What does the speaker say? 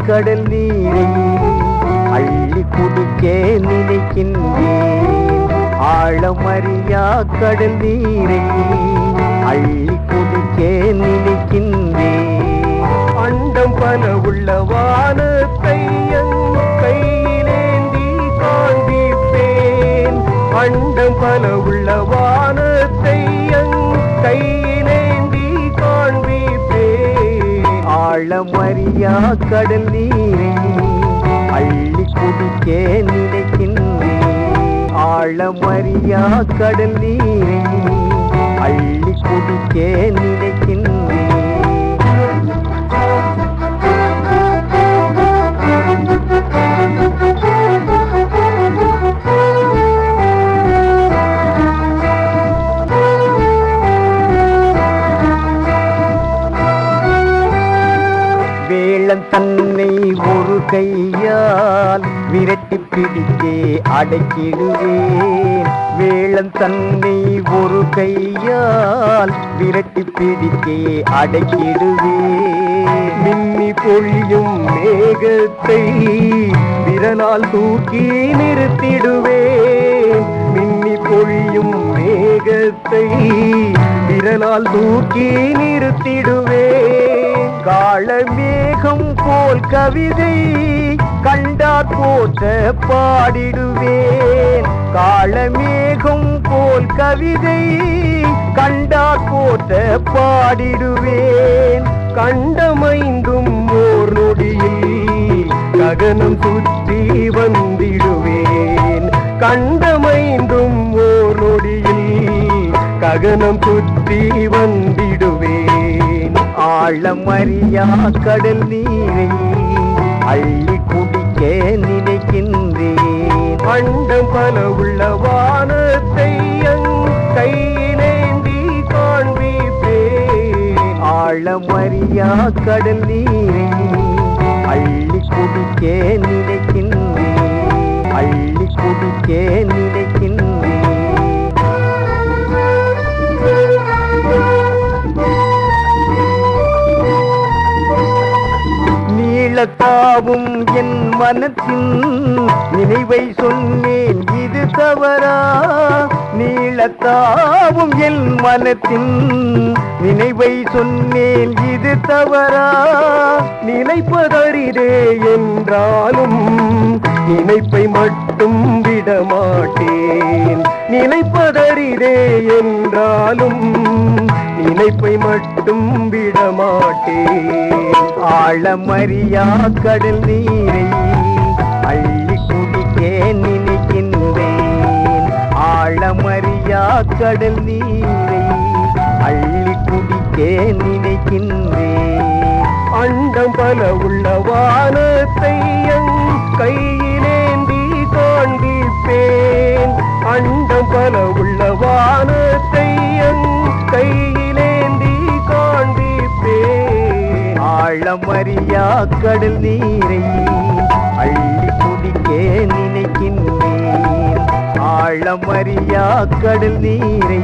கடல் நீரை அள்ளி குடிக்க நினைக்கின்றேன். ஆழமறியா கடல் நீரை அள்ளி குடிக்க நினைக்கின்றேன். அண்டம் பல உள்ள வானத்தை என் கையிலேந்தி காண்பிப்பேன். அண்டம் பல உள்ள வானத்தை என் கையிலேந்தி காண்பிப்பேன். ஆழமறியா கடல் நீரை அள்ளி குடிக்க நினைக்கின்றேன். ஆழமறியா கடல் நீரை அள்ளி குடிக்க நினைக்கின்றேன். வேளம் தன்னை ஒரு கையால் விரட்டி பிடித்தே அடக்கிடுவேன். வேளம் தன்னை ஒரு கையால் விரட்டி பிடித்தே அடக்கிடுவேன். மின்னி பொழியும் மேகத்தை விரலால் தூக்கி நிறுத்திடுவேன். மின்னி பொழியும் மேகத்தை விரலால் தூக்கி நிறுத்திடுவேன். காளமேகம் போல் கவிதை கண்டாற் போற்ற பாடிடுவேன். காளமேகம் போல் கவிதை கண்டாற் போற்ற பாடிடுவேன். கண்டமைந்தும் ஓர் நொடியில் ககனம் சுற்றி வந்திடுவேன். கண்டமைந்தும் ஓர் நொடியில் ககனம் சுற்றி வந்திடுவேன். ஆழமறியா கடல் நீரை அள்ளி குடிக்க நினைக்கின்றேன். அண்டம் பல உள்ள வானத்தை என் கையிலேந்தி காண்பிப்பேன். ஆழமறியா கடல் நீரை அள்ளி குடிக்க நினைக்கின்றேன். அள்ளி குடிக்க நினைக்கின்றேன். நீளத்தாவும் என் மனத்தின் நினைவை சொன்னேன், இது தவறா? நீளத்தாவும் என் மனத்தின் நினைவை சொன்னேன், இது தவறா? நினைப்பதறிதே என்றாலும் நினைப்பை மட்டும் விடமாட்டேன். நினைப்பதறிதே என்றாலும் நினைப்பை மட்டும் விடமாட்டேன். ஆழமறியா கடல் நீரை அள்ளி குடிக்க நினைக்கின்றேன். ஆழமறியா கடல் நீரை அள்ளி குடிக்க நினைக்கின்றேன். அண்டம் பல உள்ள வானத்தை என் கையிலேந்தி காண்பிப்பேன். அண்டம் பல உள்ள வானத்தை என் கையிலேந்தி காண்பிப்பேன். ஆழமறியா கடல் நீரை அள்ளி குடிக்க நினைக்கின்றேன். ஆழமறியா கடல் நீரை